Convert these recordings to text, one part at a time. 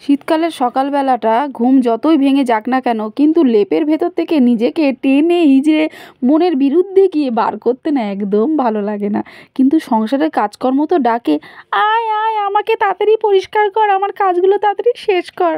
শীতকালের সকালবেলাটা ঘুম যতই ভেঙে যাক না কেন, কিন্তু লেপের ভেতর থেকে নিজেকে টেনে হিজড়ে মনের বিরুদ্ধে গিয়ে বার করতে না একদম ভালো লাগে না। কিন্তু সংসারের কাজকর্ম তো ডাকে, আয় আয় আমাকে তাড়াতাড়ি পরিষ্কার কর, আমার কাজগুলো তাড়াতাড়ি শেষ কর।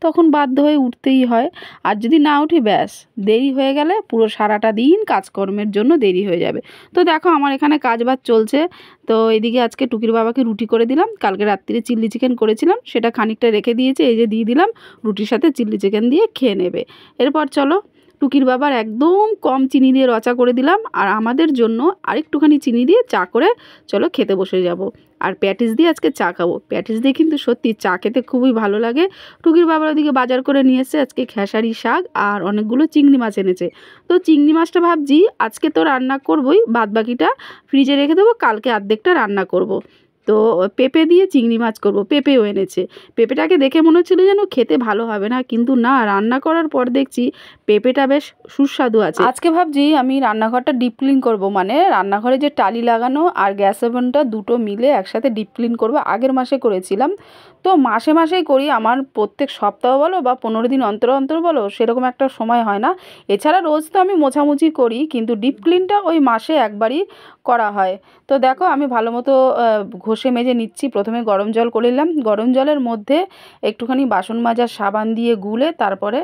তখন বাধ্য হয়ে উঠতেই হয়। আর যদি না উঠি ব্যাস, দেরি হয়ে গেলে পুরো সারাটা দিন কাজকর্মের জন্য দেরি হয়ে যাবে। তো দেখো আমার এখানে কাজবাজ চলছে। তো এদিকে আজকে টুকির বাবাকে রুটি করে দিলাম, কালকে রাত্রিরে চিল্লি চিকেন করেছিলাম সেটা খানিকটা রেখে দিয়েছে, এই যে দিয়ে দিলাম, রুটির সাথে চিল্লি চিকেন দিয়ে খেয়ে নেবে। এরপর চলো টুকির বাবার একদম কম চিনি দিয়ে রচা করে দিলাম, আর আমাদের জন্য আরেকটুখানি চিনি দিয়ে চা করে চলো খেতে বসে যাব। আর প্যাটিস দিয়ে আজকে চা খাবো। প্যাটিস দিয়ে কিন্তু সত্যি চা খেতে খুবই ভালো লাগে। টুকির বাবার ওদিকে বাজার করে নিয়ে এসেছে আজকে খেসারি শাক আর অনেকগুলো চিংড়ি মাছ এনেছে। তো চিংড়ি মাছটা ভাবছি আজকে তো রান্না করবই, বাদ বাকিটা ফ্রিজে রেখে দেবো, কালকে অর্ধেকটা রান্না করব। তো পেঁপে দিয়ে চিংড়ি মাছ করব, পেঁপেও এনেছে। পেঁপেটাকে দেখে মনে হচ্ছিলো যেন খেতে ভালো হবে না, কিন্তু না, রান্না করার পর দেখছি পেঁপেটা বেশ সুস্বাদু আছে। আজকে ভাবছি আমি রান্নাঘরটা ডিপ ক্লিন করব, মানে রান্নাঘরে যে টালি লাগানো আর গ্যাস ওভেনটা দুটো মিলে একসাথে ডিপ ক্লিন করব। আগের মাসে করেছিলাম, তো মাসে মাসেই করি, আমার প্রত্যেক সপ্তাহ বলো বা 15 দিন অন্তর অন্তর বলো সেরকম একটা সময় হয় না। এছাড়া রোজ তো আমি মোছামুছি করি, কিন্তু ডিপ ক্লিনটা ওই মাসে একবারই করা হয়। তো দেখো আমি ভালো মতো ঘষে মেজে নিচ্ছি। প্রথমে গরম জল করে নিলাম, গরম জলের মধ্যে একটুখানি বাসন মাজার সাবান দিয়ে গুলে তারপরে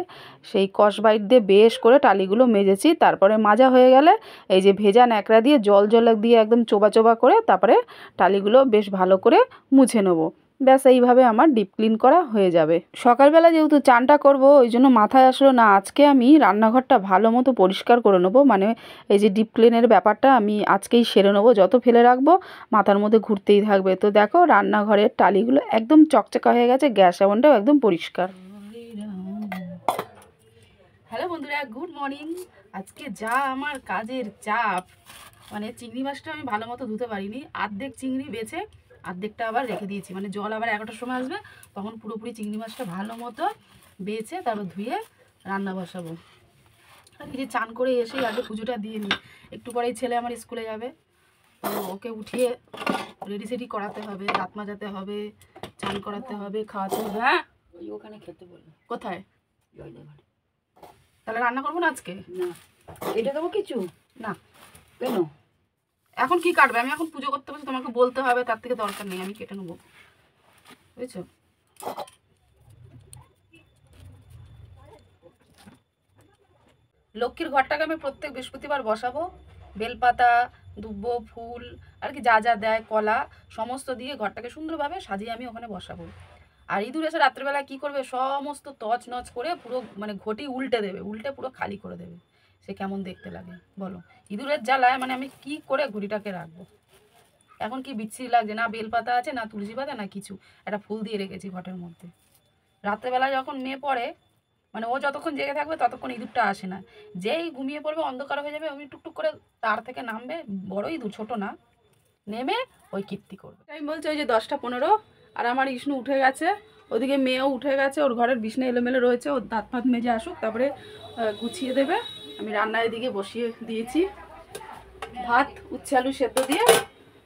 সেই স্কচব্রাইট দিয়ে বেশ করে টালিগুলো মেজেছি। তারপরে মাজা হয়ে গেলে এই যে ভেজা ন্যাকড়া দিয়ে জল দিয়ে একদম চোবা চোবা করে তারপরে টালিগুলো বেশ ভালো করে মুছে নেবো। ব্যাস এইভাবে আমার ডিপ ক্লিন করা হয়ে যাবে। সকালবেলা যেহেতু চানটা করব, ওই জন্য মাথায় আসলো না আজকে আমি রান্নাঘরটা ভালো মতো পরিষ্কার করে নেবো, মানে এই যে ডিপ ক্লিনের ব্যাপারটা আমি আজকেই সেরে নেবো। যত ফেলে রাখবো মাথার মধ্যে ঘুরতেই থাকবে। তো দেখো রান্নাঘরের টালিগুলো একদম চকচকা হয়ে গেছে, গ্যাস ওভেনটাও একদম পরিষ্কার। হ্যালো বন্ধুরা, গুড মর্নিং। আজকে যা আমার কাজের চাপ, মানে চিংড়ি মাছটা আমি ভালো মতো ধুতে পারিনি, অর্ধেক চিংড়ি বেছে অর্ধেকটা আবার রেখে দিয়েছি, মানে জল আবার 11টার সময় আসবে, তখন পুরোপুরি চিংড়ি মাছটা ভালো মতো বেছে তারপর ধুয়ে রান্না বসাবো। আর কি যে চান করে এসেই আগে পুজোটা দিয়ে নিই, একটু পরেই ছেলে আমার স্কুলে যাবে, তো ওকে উঠিয়ে রেডি সেডি করাতে হবে, দাঁত মাজাতে হবে, চান করাতে হবে, খাওয়াতে হবে। হ্যাঁ ওখানে খেতে বলবো। কোথায়? তাহলে রান্না করবো না আজকে? না। এটা দেবো কিছু না। কেন এখন কি কাটবে? আমি এখন পুজো করতে বসে, তোমাকে বলতে হবে, তার থেকে দরকার নেই, আমি কেটে নেবো, বুঝছো? লক্ষ্মীর ঘরটাকে আমি প্রত্যেক বৃহস্পতিবার বসাবো। বেলপাতা, দুব্বো, ফুল আর কি যা যা দেয়, কলা সমস্ত দিয়ে ঘরটাকে সুন্দরভাবে সাজিয়ে আমি ওখানে বসাবো। আর ইঁদুর এসে রাত্রেবেলা কী করবে, সমস্ত তছ নচ করে পুরো মানে ঘটি উল্টে দেবে, উল্টে পুরো খালি করে দেবে। সে কেমন দেখতে লাগে বলো? ইঁদুরের জ্বালায় মানে আমি কি করে ঘড়িটাকে রাখবো। এখন কি বিচ্ছিরি লাগছে, না বেলপাতা আছে, না তুলসী পাতা, না কিছু, একটা ফুল দিয়ে রেখেছি ঘটের মধ্যে। রাত্রেবেলা যখন মেয়ে পড়ে, মানে ও যতক্ষণ জেগে থাকবে ততক্ষণ ইঁদুরটা আসে না। যেই ঘুমিয়ে পড়বে, অন্ধকার হয়ে যাবে, আমি টুকটুক করে তার থেকে নামবে, বড় ইঁদুর, ছোটো না, নেমে ওই কীর্তি করবে। আমি বলছি ওই যে 10টা 15, আর আমার ইষ্ণু উঠে গেছে, ওদিকে মেয়েও উঠে গেছে, ওর ঘরের বিছনা এলোমেলো রয়েছে, ওর দাঁত ফাত মেজে আসুক, তারপরে গুছিয়ে দেবে। আমি রান্নার এদিকে বসিয়ে দিয়েছি ভাত, উচ্ছে আলু সেদ্ধ দিয়ে,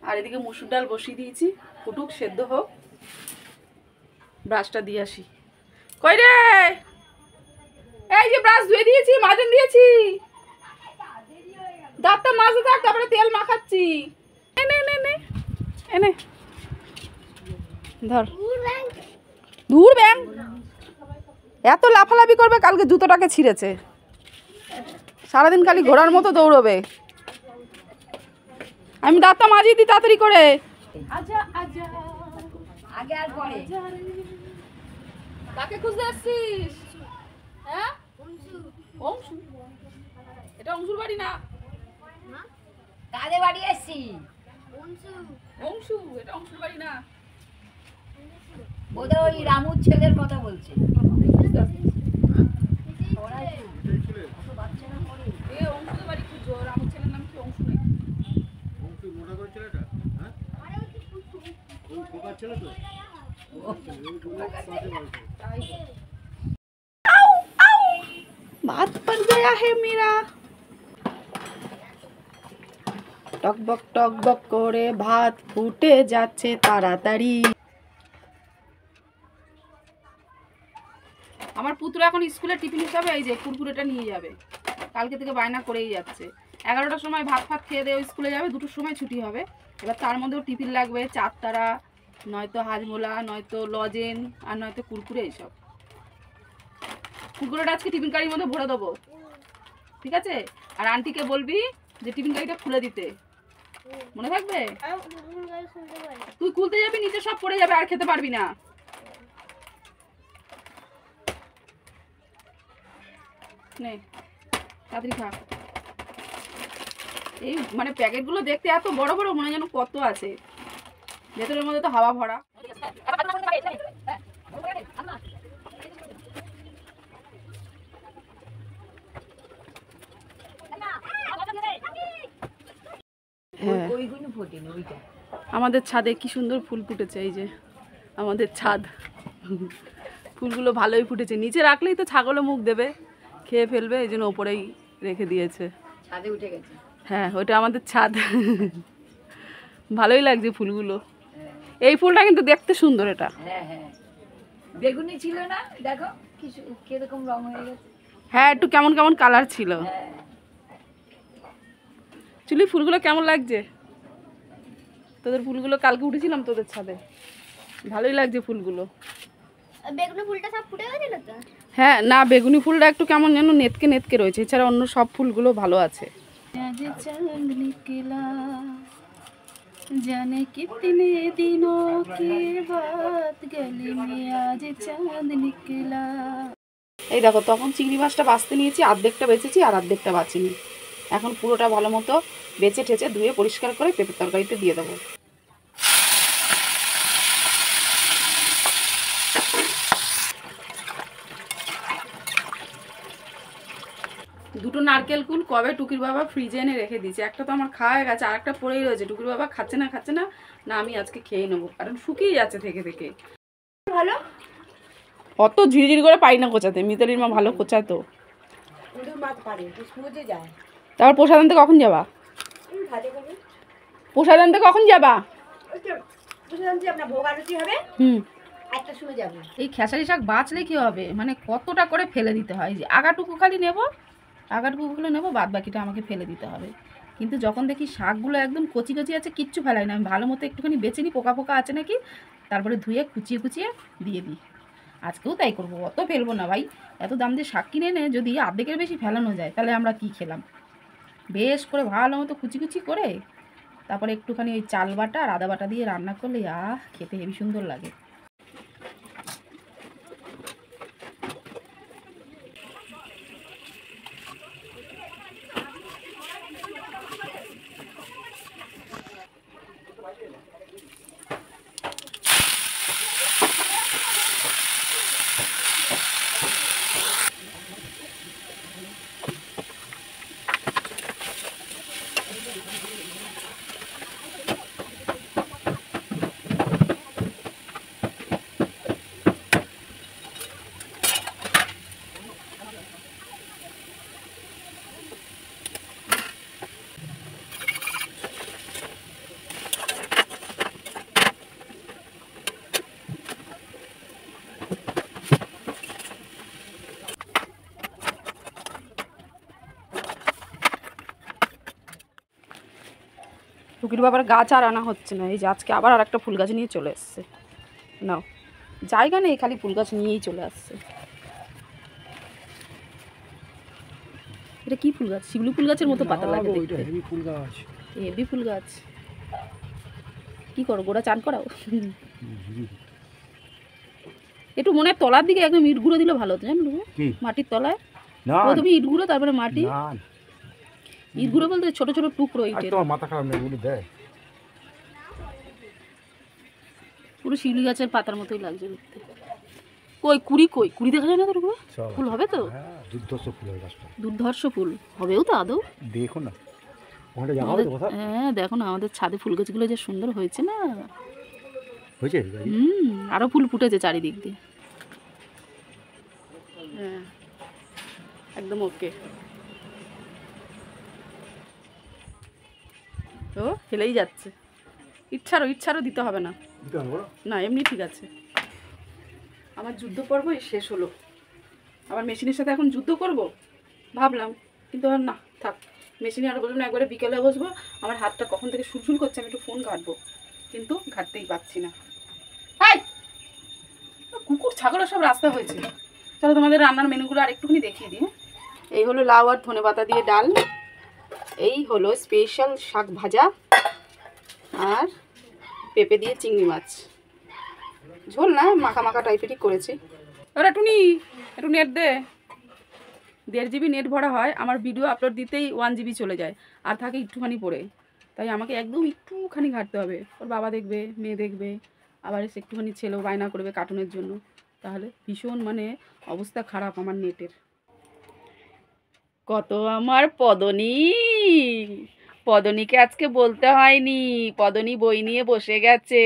আর এদিকে মসুর ডাল বসিয়ে দিয়েছি, ফুটুক সেদ্ধ হোক। ব্রাশটা দিয়ে আসি। কই রে? এই যে ব্রাশ ধুয়ে দিয়েছি, মাজন দিয়েছি, দাঁতটা মাজতে থাক, তারপরে তেল মাখাচ্ছি। এনে এনে এনে এনে ধর। দূর ব্যাং, এত লাফালাফি করবে, কালকে জুতোটাকে ছিঁড়েছে, সারাদিন খালি ঘোড়ার মতো দৌড়বে। আমি দাঁতটা মাজিয়ে দিই তাড়াতাড়ি করে। কাকে খুঁজতে আসছিস? হ্যাঁ অংশু, এটা অংশুর বাড়ি না, কাদের বাড়ি এসছি? অংশু, এটা অংশুর বাড়ি না, বোধহয় ওই রামুর ছেলের কথা বলছে। অংশুর বাড়ি খুঁজো, রামুর ছেলের নাম কি অংশু নাকি? অংশু মোটা করে ছেলেটা, হ্যাঁ ওই খোকার ছেলে তো, ভাত পারবে। आया है मेरा টকবক করে ভাত ফুটে যাচ্ছে তাড়াতাড়ি। আমার পুত্র এখন স্কুলে টিফিন হিসাবে এই যে কুরকুরেটা নিয়ে যাবে, কালকে থেকে বায়না করেই যাচ্ছে। 11টার সময় ভাত খেয়ে দিয়ে স্কুলে যাবে, 2টোর সময় ছুটি হবে। এবার তার মধ্যেও টিফিন লাগবে, চারতারা, নয়তো হাজমোলা, নয়তো লজেন, আর নয়তো কুরকুরে। এইসব কুরকুরেটা আজকে টিফিন কারির মধ্যে ভরে দেবো, ঠিক আছে? আর আন্টিকে বলবি যে টিফিন কারিটা খুলে দিতে, মনে থাকবে? তুই খুলতে যাবি, নিচে সব পড়ে যাবে, আর খেতে পারবি না। নে তাড়াতাড়ি খা। এই মানে প্যাকেটগুলো দেখতে এত বড় বড়, মনে যেন কত আছে, ভেতরের মধ্যে তো হাওয়া ভরা। আমাদের ছাদে কি সুন্দর ফুল ফুটেছে, এই যে আমাদের ছাদ, ফুলগুলো ভালোই ফুটেছে। নিচে রাখলেই তো ছাগলে মুখ দেবে, খেয়ে ফেলবে, এই জন্য ওপরেই রেখে দিয়েছে। ছাদে উঠে গেছে। হ্যাঁ, ওইটা আমাদের ছাদ। ভালোই লাগছে ফুলগুলো। এই ফুলটা কিন্তু দেখতে সুন্দর। এটা হ্যাঁ হ্যাঁ, বেগুনি ছিল না, দেখো কি কিরকম রং হয়ে গেছে। হ্যাঁ, একটু কেমন কেমন কালার ছিল। চুলি ফুলগুলো কেমন লাগছে তোদের? ফুলগুলো কালকে উঠেছিলাম তোদের ছাদে, ভালোই লাগছে ফুলগুলো। বেগুনি ফুলটা সব ফুটে গেছিল তো? হ্যাঁ, না বেগুনি ফুলটা একটু কেমন যেন নেতকে নেতকে রয়েছে, এছাড়া অন্য সব ফুলগুলো ভালো আছে। জানে কিতনে দিনों के बाद गली में आज चांद निकला। এই দেখো, তখন চিংড়ি মাছটা বাছতে নিয়েছি, অর্ধেকটা বেচেছি আর অর্ধেকটা বাঁচিনি। এখন পুরোটা ভালো মতো বেছে ঠেচে ধুয়ে পরিষ্কার করে পেঁপের তরকারিতে দিয়ে দেবো। দুটো নারকেল কুল কবে টুকির বাবা ফ্রিজে এনে রেখে দিয়েছে। একটা তো আমার খাওয়া হয়ে গেছে, আর একটা পড়েই রয়েছে। টুকির বাবা খাচ্ছে না না আমি আজকে খেয়ে নেবো, কারণ শুকিয়ে যাচ্ছে থেকে থেকে। ভালো অত ঝিরিঝিরি করে পাই না কোচাতে, মিতালির মা ভালো কোচায় তো। তারপর প্রসাদ আনতে কখন যাবা? প্রসাদ আনতে কখন যাবা? এই খেসারি শাক বাঁচলে কি হবে, মানে কতটা করে ফেলে দিতে হয়। যে আগাটুকু খালি নেবো, আগাটুকুগুলো নেবো, বাদ বাকিটা আমাকে ফেলে দিতে হবে। কিন্তু যখন দেখি শাকগুলো একদম কচি কচি আছে, কিচ্ছু ফেলাই না, আমি ভালো মতো একটুখানি বেছে নিই পোকা পোকা আছে নাকি, তারপরে ধুয়ে কুচিয়ে কুচিয়ে দিয়ে দিই। আজকেও তাই করবো, অত ফেলবো না ভাই। এত দাম দিয়ে শাক কিনে এনে যদি অর্ধেকের বেশি ফেলানো যায়, তাহলে আমরা কি খেলাম? বেশ করে ভালো মতো কুচি কুচি করে তারপরে একটুখানি ওই চাল বাটা আর আদা বাটা দিয়ে রান্না করলে খেতে হেবি সুন্দর লাগে। টুকির বাবার গাছ আর আনা হচ্ছে না, এই যে আজকে আবার আর একটা ফুল গাছ নিয়ে চলে এসছে। নাও, জায়গা নেই, খালি ফুল গাছ নিয়েই চলে আসছে। এটা কি ফুল গাছ? শিবলি ফুল গাছের মতো পাতা লাগে দেখতে। হেভি ফুল গাছ, হেভি ফুল গাছ। কি করো, গোড়া চান করাও? একটু মনে তলার দিকে একদম ইট গুঁড়ো দিলে ভালো হতো, জানো? মাটির তলায় প্রথমে ইট গুঁড়ো, তারপরে মাটি। ইট গুঁড়ো বলতে ছোট ছোট টুকরো ইটের। মাথা খারাপ নেই, দেয় পুরো শিউলি গাছের পাতার মতোই লাগছে দেখতে। কই কুড়ি দেখা যায় না? তোর ফুল হবে তো? দুর্ধর্ষ ফুল, দুর্ধর্ষ ফুল হবেও তো আদৌ? দেখো না, হ্যাঁ দেখো না, আমাদের ছাদে ফুল গাছগুলো যে সুন্দর হয়েছে না, হয়েছে। আরো ফুল ফুটেছে চারিদিক দিয়ে। হ্যাঁ একদম ওকে। ও হেলেই যাচ্ছে, ইচ্ছারও দিতে হবে না, দিতে হবে বলো? না এমনি ঠিক আছে। আমার যুদ্ধ পর্বই শেষ হলো, আবার মেশিনের সাথে এখন যুদ্ধ করব ভাবলাম, কিন্তু আর না থাক, মেশিনে আর বললাম না, একবারে বিকেলে বসবো। আমার হাতটা কখন থেকে শুনশুন করছে, আমি একটু ফোন ঘাঁটবো, কিন্তু ঘাঁটতেই পারছি না। হাই, কুকুর ছাগলের সব রাস্তা হয়েছে। চলো তোমাদের রান্নার মেনুগুলো আর একটুখানি দেখিয়ে দিই। এই হলো লাউ আর ধনেপাতা দিয়ে ডাল, এই হলো স্পেশাল শাক ভাজা, আর পেঁপে দিয়ে চিংড়ি মাছ, ঝোল না মাখা মাখা টাইপেরই করেছি। ওরা টুনি একটু নেট দে, 1.5 GB নেট ভরা হয়, আমার ভিডিও আপলোড দিতেই 1 GB চলে যায়, আর থাকে একটুখানি পড়ে, তাই আমাকে একদম একটুখানি ঘাটতে হবে। ওর বাবা দেখবে, মেয়ে দেখবে, আবার এসে একটুখানি ছেলেও বায়না করবে কার্টুনের জন্য, তাহলে ভীষণ মানে অবস্থা খারাপ আমার নেটের। কত আমার পদনীকে আজকে বলতে হয়নি, পদনী বই নিয়ে বসে গেছে।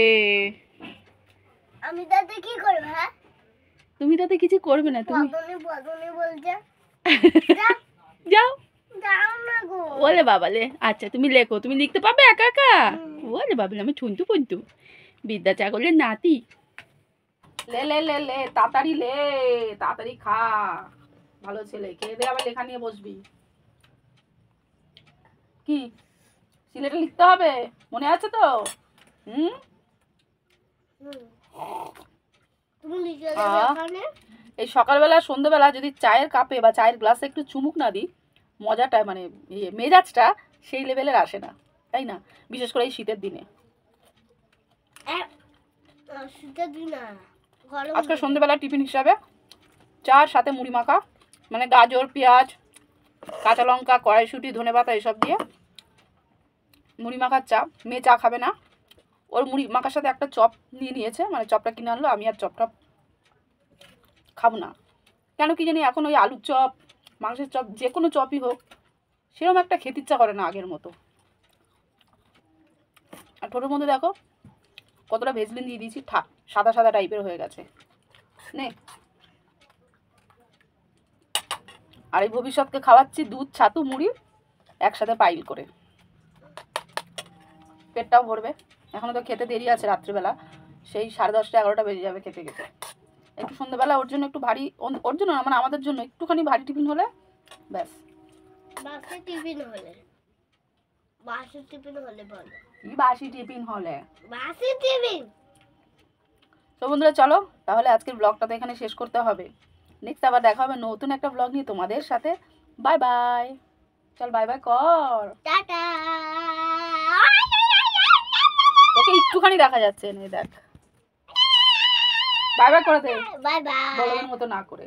আমি তাতে কি করবো? হ্যাঁ, তুমি তাতে কিছু করবে না, তুমি বদনে বলছে যাও। যাও না গো। ওলে বাবালে, আচ্ছা তুমি লেখো, তুমি লিখতে পারবে একা একা? ওলে বাবালে, আমি ছুনতু পন্তু বিদ্যা চাগলের নাতি। লে লে লে লে তাড়াতাড়ি খা, ভালো ছেলে, খেয়ে দে আবার লেখা নিয়ে বসবি। কি সিলেটে লিখতে হবে, মনে আছে তো? তুমি লিখে আহ। দেবে ওখানে। এই সকালবেলা সন্ধ্যেবেলা যদি চায়ের কাপে বা চায়ের গ্লাসে একটু চুমুক না দিই, মজাটা মানে মেজাজটা সেই লেভেলের আসে না, তাই না? বিশেষ করে এই শীতের দিনে। শীতের দিন না, গরম আজকে সন্ধ্যেবেলা টিফিন হিসাবে চার সাথে মুড়ি মাখা, মানে গাজর পেঁয়াজ কাঁচা লঙ্কা কড়াইশুঁটি ধনেপাতা এসব দিয়ে মুড়ি মাখার চা। মেয়ে চা খাবে না, ওর মুড়ি মাখার সাথে একটা চপ নিয়ে নিয়েছে, মানে চপটা কিনে আনলো, আমি আর চপটা খাবো না। কেন কি জানি এখন ওই আলুর চপ মাংসের চপ যে কোনো চপই হোক সেরকম একটা খেতে ইচ্ছা করে না আগের মতো। আর ঠোঁটের মধ্যে দেখো কতটা ভেজলিন দিয়ে দিয়েছি, সাদা সাদা টাইপের হয়ে গেছে। নে, আর এই ভবিষ্যৎকে খাওয়াচ্ছি দুধ ছাতু মুড়ি একসাথে পাইল করে, পেটটাও ভরবে। এখনো তো খেতে দেরি আছে, রাত্রিবেলা সেই 10:30 11টা বেজে যাবে খেতে খেতে। একটু সন্ধ্যেবেলা ওর জন্য একটু ভারী, ওর জন্য না মানে আমাদের জন্য একটুখানি ভারী টিফিন হলে ব্যাস। বাসে টিফিন হলে বলো। কি বাসি টিফিন হলে? বাসে টিফিন। তো বন্ধুরা চলো তাহলে আজকের ব্লগটা তো এখানে শেষ করতে হবে। নেক্সট আবার দেখা হবে নতুন একটা ব্লগ নিয়ে তোমাদের সাথে। বাই বাই, চল বাই বাই কর। টাটা। তোকে একটুখানি দেখা যাচ্ছে, নে দেখ, বাই বাই করে দে, বাই বাই। বড়দের মতো না করে।